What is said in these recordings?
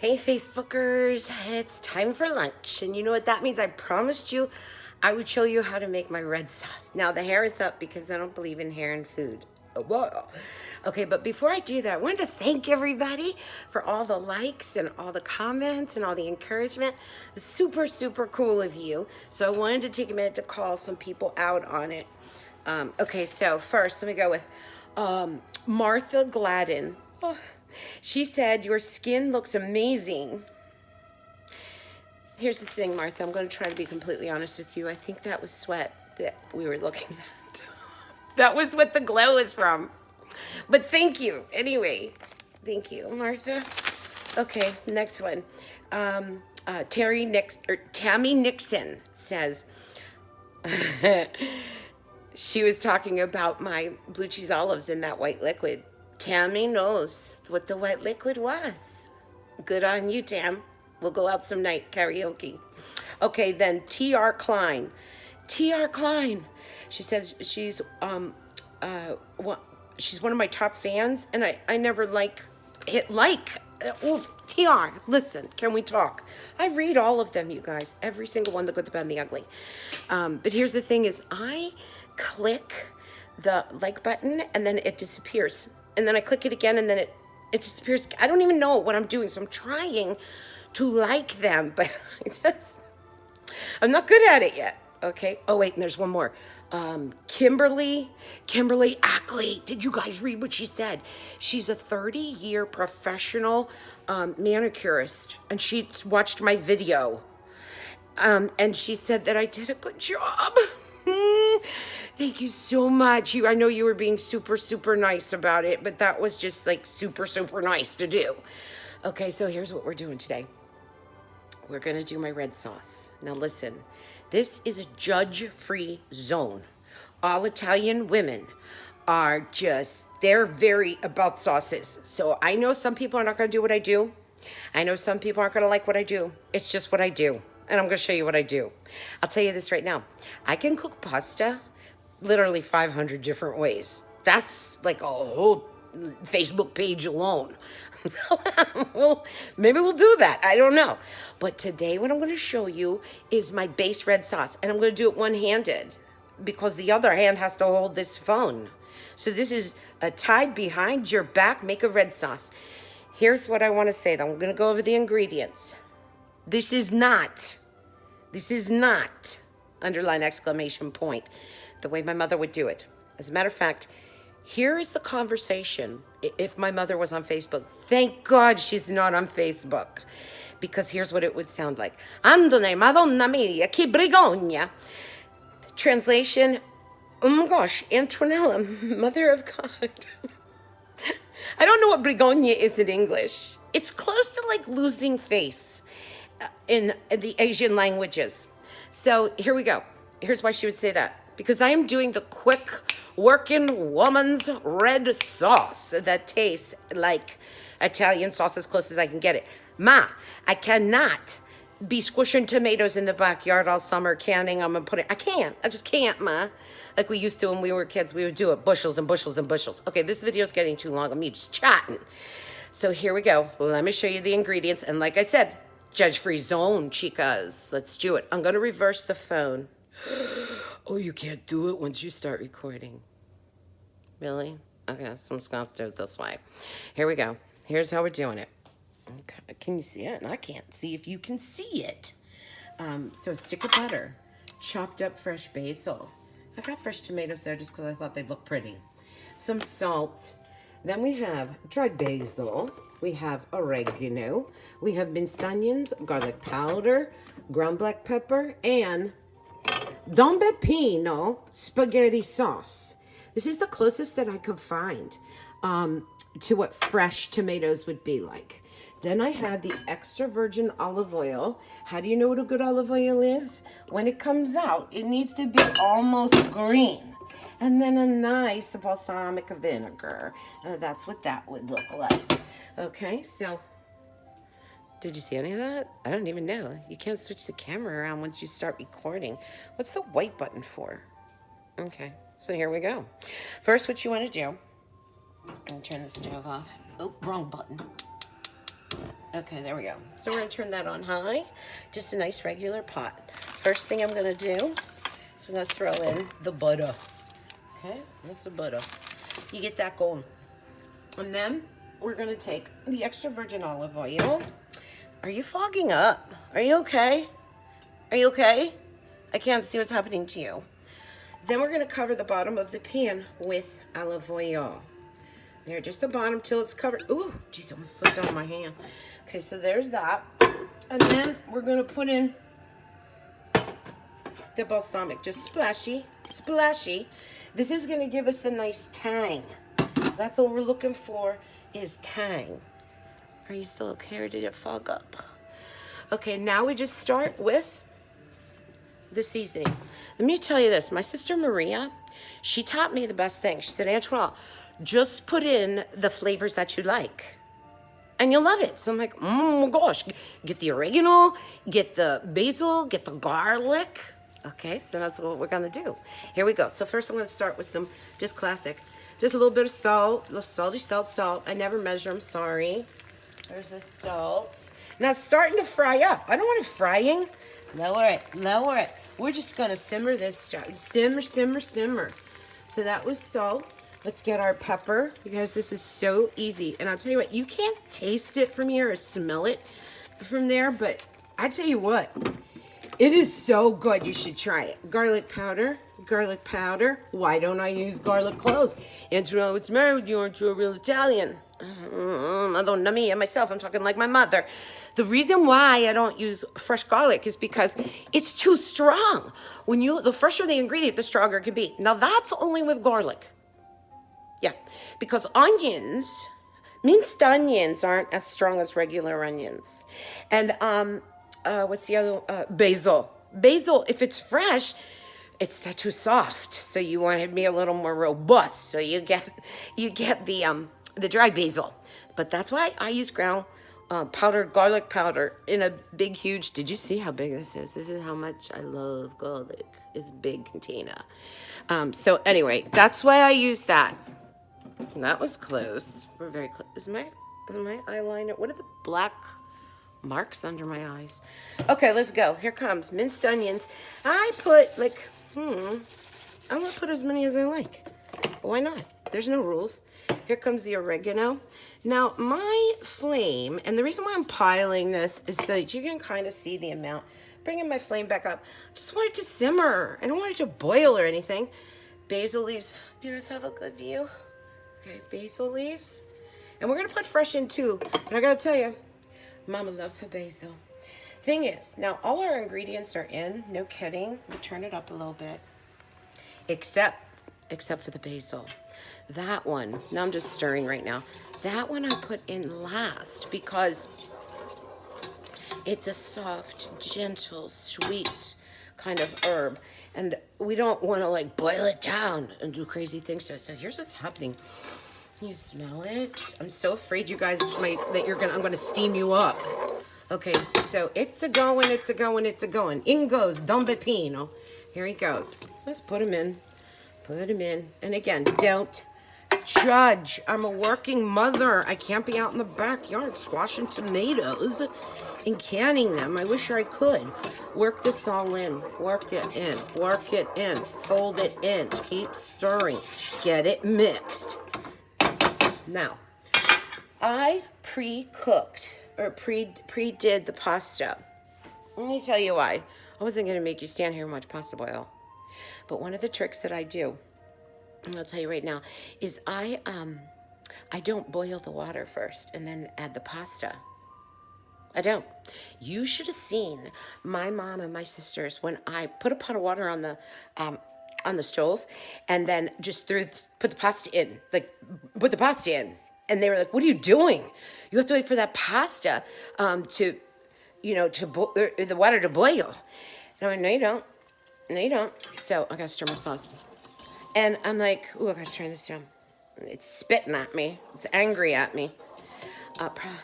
Hey Facebookers, it's time for lunch. And you know what that means? I promised you I would show you how to make my red sauce. Now the hair is up because I don't believe in hair and food. Whoa. Okay, but before I do that, I wanted to thank everybody for all the likes and all the comments and all the encouragement. Super, super cool of you. So I wanted to take a minute to call some people out on it. Okay, so first let me go with Martha Gladden. Oh, she said, your skin looks amazing. Here's the thing, Martha. I'm going to try to be completely honest with you. I think that was sweat that we were looking at. That was what the glow is from. But thank you. Anyway, thank you, Martha. Okay, next one. Tammy Nixon says, she was talking about my blue cheese olives in that white liquid. Tammy knows what the white liquid was. Good on you, Tam. We'll go out some night karaoke. Okay, then T.R. Klein. T.R. Klein. She says she's she's one of my top fans, and I never hit like. Oh, TR, listen, can we talk? I read all of them, you guys. Every single one, the good, the bad, and the ugly. But here's the thing is I click the like button, and then it disappears. And then I click it again, and then it disappears. I don't even know what I'm doing, so I'm trying to like them, but I'm not good at it yet. Okay. Oh, wait, and there's one more. Kimberly Ackley. Did you guys read what she said? She's a 30-year professional manicurist, and she watched my video. And she said that I did a good job. Thank you so much. I know you were being super, super nice about it, but that was just like super, super nice to do. Okay, so here's what we're doing today. We're going to do my red sauce. Now listen, this is a judge-free zone. All Italian women are they're very about sauces. So I know some people are not going to do what I do. I know some people aren't going to like what I do. It's just what I do. And I'm going to show you what I do. I'll tell you this right now. I can cook pasta literally 500 different ways. That's like a whole Facebook page alone. Well, maybe we'll do that. I don't know. But today what I'm going to show you is my base red sauce. And I'm going to do it one-handed because the other hand has to hold this phone. So this is tied behind your back, make a red sauce. Here's what I want to say, though. I'm going to go over the ingredients. This is not, underline exclamation point, the way my mother would do it. As a matter of fact, here is the conversation if my mother was on Facebook. Thank God she's not on Facebook, because here's what it would sound like. Andone, Madonna mia, che brigogna. Translation, oh my gosh, Antonella, Mother of God. I don't know what brigogna is in English. It's close to like losing face in the Asian languages. So here we go. Here's why she would say that. Because I am doing the quick working woman's red sauce that tastes like Italian sauce as close as I can get it. Ma, I cannot be squishing tomatoes in the backyard all summer, canning them and putting, I just can't, Ma. Like we used to when we were kids, we would do it bushels and bushels and bushels. Okay, this video is getting too long of me just chatting. So here we go. Let me show you the ingredients. And like I said, judge-free zone, chicas. Let's do it. I'm going to reverse the phone. Oh, you can't do it once you start recording. Really? Okay, so I'm just going to do it this way. Here we go. Here's how we're doing it. Okay, can you see it? And I can't see if you can see it. So a stick of butter, chopped up fresh basil. I got fresh tomatoes there just because I thought they'd look pretty. Some salt. Then we have dried basil. We have oregano. We have minced onions, garlic powder, ground black pepper, and Don Peppino spaghetti sauce. This is the closest that I could find to what fresh tomatoes would be like. Then I had the extra virgin olive oil. How do you know what a good olive oil is? When it comes out, it needs to be almost green. And then a nice balsamic vinegar. That's what that would look like. Okay, so did you see any of that? I don't even know. You can't switch the camera around once you start recording. What's the white button for? Okay, so here we go. First, what you want to do, I'm gonna turn the stove off. Oh, wrong button. Okay, there we go. So we're gonna turn that on high. Just a nice regular pot. First thing I'm gonna do is I'm gonna throw in the butter. Okay, that's the butter. You get that going. And then we're gonna take the extra virgin olive oil. Are you fogging up? Are you okay? Are you okay? I can't see what's happening to you. Then we're gonna cover the bottom of the pan with olive oil. There, just the bottom till it's covered. Ooh, geez, almost slipped out of my hand. Okay, so there's that. And then we're gonna put in the balsamic, just splashy, splashy. This is gonna give us a nice tang. That's what we're looking for, is tang. Are you still okay, or did it fog up? Okay, now we just start with the seasoning. Let me tell you this, my sister Maria, she taught me the best thing. She said, Antoine, just put in the flavors that you like and you'll love it. So I'm like, oh my gosh, get the oregano, get the basil, get the garlic. Okay, so that's what we're gonna do. Here we go. So first I'm gonna start with some just classic, just a little bit of salt, a little salty salt. I never measure, I'm sorry. There's the salt. Now it's starting to fry up. I don't want it frying. Lower it, lower it. We're just gonna simmer this, simmer. So that was salt. Let's get our pepper. You guys, this is so easy. And I'll tell you what, you can't taste it from here or smell it from there, but I tell you what, it is so good. You should try it. Garlic powder. Why don't I use garlic cloves? Antoine, what's the matter with you? Aren't you a real Italian? Not me and myself. I'm talking like my mother. The reason why I don't use fresh garlic is because it's too strong. The fresher the ingredient, the stronger it can be. Now that's only with garlic. Yeah, because onions, minced onions aren't as strong as regular onions. And what's the other one? Basil. Basil, if it's fresh, it's too soft. So you want it to be a little more robust. So you get the dried basil. But that's why I use ground powdered garlic powder in a big, huge. Did you see how big this is? This is how much I love garlic. It's a big container. So anyway, that's why I use that. That was close. We're very close. Is my eyeliner? What are the black marks under my eyes? Okay, let's go. Here comes minced onions. I put I'm gonna put as many as I like. Why not? There's no rules. Here comes the oregano. Now my flame, and the reason why I'm piling this is so that you can kind of see the amount. Bringing my flame back up. Just want it to simmer. I don't want it to boil or anything. Basil leaves. Do you guys have a good view? Okay, basil leaves. And we're gonna put fresh in too. But I gotta tell you, Mama loves her basil. Thing is, now all our ingredients are in, no kidding. We turn it up a little bit. Except for the basil. That one, now I'm just stirring right now. That one I put in last because it's a soft, gentle, sweet kind of herb. And we don't want to boil it down and do crazy things to it. So here's what's happening. You smell it? I'm so afraid you guys I'm gonna steam you up. Okay, so it's a going. In goes Don Peppino. Here he goes. Let's put him in. And again, don't judge. I'm a working mother. I can't be out in the backyard squashing tomatoes and canning them. I wish I could. Work this all in. Work it in. Fold it in. Keep stirring. Get it mixed. Now, I pre-cooked or pre-did the pasta. Let me tell you why. I wasn't going to make you stand here and watch pasta boil. But one of the tricks that I do, and I'll tell you right now, is I don't boil the water first and then add the pasta. I don't. You should have seen my mom and my sisters when I put a pot of water on the stove and then just put the pasta in. And they were like, what are you doing? You have to wait for that pasta the water to boil. And I'm like, no, you don't. No, you don't. So I gotta stir my sauce. And I'm like, ooh, I gotta turn this down. It's spitting at me. It's angry at me.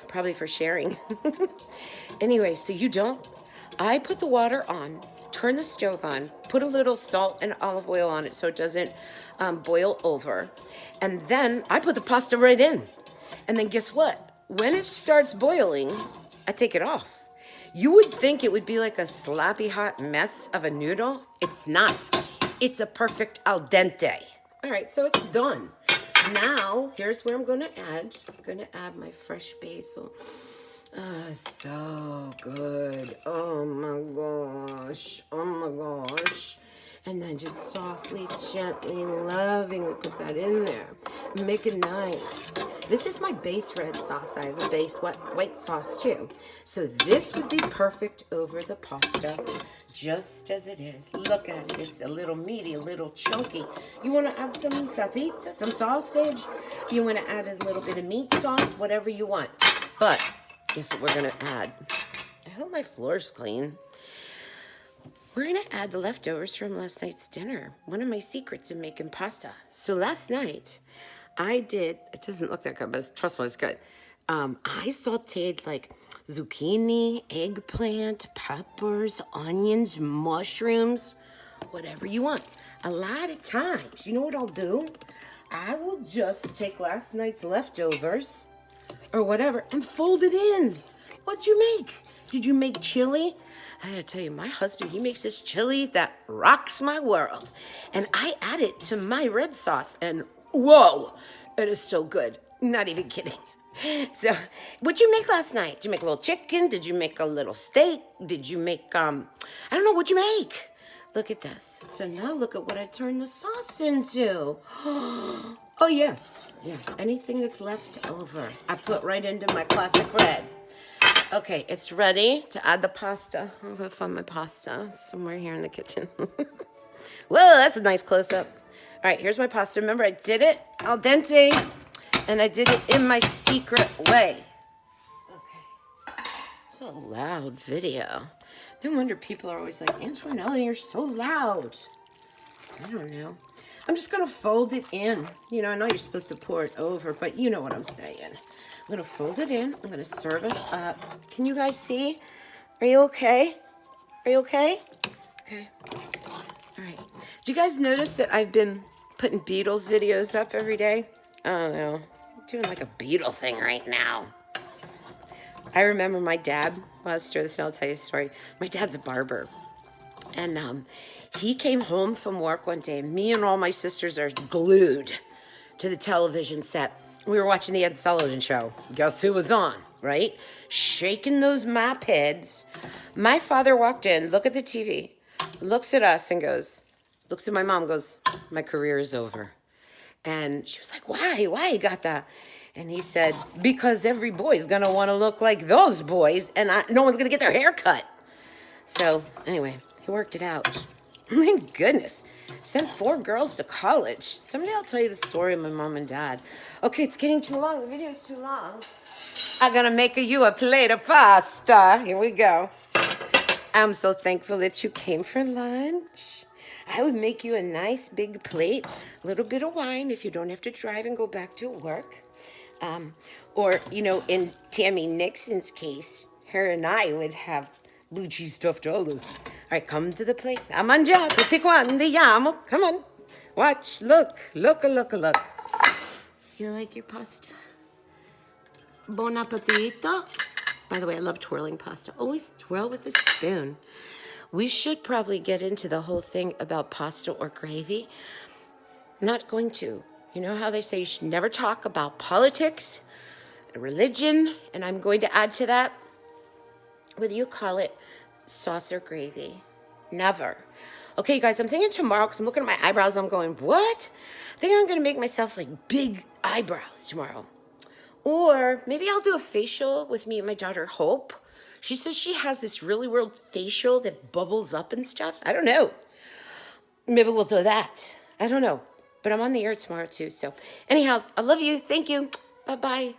Probably for sharing. Anyway, so you don't. I put the water on, turn the stove on, put a little salt and olive oil on it so it doesn't boil over. And then I put the pasta right in. And then guess what? when it starts boiling, I take it off. You would think it would be like a sloppy hot mess of a noodle. It's not. It's a perfect al dente. All right, so it's done. Now, here's where I'm going to add. I'm going to add my fresh basil. So good. Oh my gosh. Oh my gosh. And then just softly, gently, lovingly put that in there. Make it nice. This is my base red sauce. I have a base white sauce too. So this would be perfect over the pasta, just as it is. Look at it. It's a little meaty, a little chunky. You want to add some salsiccia, some sausage. You want to add a little bit of meat sauce, whatever you want. But guess what we're going to add? I hope my floor's clean. We're going to add the leftovers from last night's dinner. One of my secrets in making pasta. So last night, I did, it doesn't look that good, but trust me, it's good. I sauteed like zucchini, eggplant, peppers, onions, mushrooms, whatever you want. A lot of times, you know what I'll do? I will just take last night's leftovers or whatever and fold it in. What'd you make? Did you make chili? I gotta tell you, my husband, he makes this chili that rocks my world. And I add it to my red sauce, and whoa, it is so good. Not even kidding. So, what'd you make last night? Did you make a little chicken? Did you make a little steak? Did you make, I don't know, what'd you make? Look at this. So now look at what I turned the sauce into. Oh, yeah. Yeah, anything that's left over, I put right into my classic red. Okay, it's ready to add the pasta. I'll go find my pasta somewhere here in the kitchen. Whoa, that's a nice close-up. All right, here's my pasta. Remember, I did it al dente, and I did it in my secret way. Okay, it's a loud video. No wonder people are always like, Antonella, you're so loud. I don't know. I'm just going to fold it in. You know, I know you're supposed to pour it over, but you know what I'm saying. I'm going to fold it in. I'm going to serve us up. Can you guys see? Are you okay? Are you okay? Okay. All right. Do you guys notice that I've been putting Beatles videos up every day? I don't know. I'm doing like a Beatle thing right now. I remember my dad. Well, I'll stir this and I'll tell you a story. My dad's a barber. And he came home from work one day, and me and all my sisters are glued to the television set. We were watching the Ed Sullivan Show. Guess who was on, right? Shaking those mop heads. My father walked in, looked at the TV, looks at us and goes, looks at my mom, goes, my career is over. And she was like, why? Why you got that? And he said, because every boy's going to want to look like those boys, and no one's going to get their hair cut. So, anyway, he worked it out. Thank goodness. Sent 4 girls to college. Someday I'll tell you the story of my mom and dad. Okay, it's getting too long. The video's too long. I'm going to make you a plate of pasta. Here we go. I'm so thankful that you came for lunch. I would make you a nice big plate, a little bit of wine if you don't have to drive and go back to work. Or, you know, in Tammy Nixon's case, her and I would have blue cheese stuffed olives. All right, come to the plate. Ha mangiato, tutti quanti andiamo. Come on. Watch, look. You like your pasta? Buon appetito. By the way, I love twirling pasta. Always twirl with a spoon. We should probably get into the whole thing about pasta or gravy. Not going to. You know how they say you should never talk about politics, religion, and I'm going to add to that, whether you call it sauce or gravy. Never. Okay, guys, I'm thinking tomorrow, because I'm looking at my eyebrows, I'm going, what? I think I'm going to make myself, like, big eyebrows tomorrow. Or maybe I'll do a facial with me and my daughter, Hope. She says she has this really weird facial that bubbles up and stuff. I don't know. Maybe we'll do that. I don't know. But I'm on the air tomorrow, too. So, anyhow, I love you. Thank you. Bye-bye.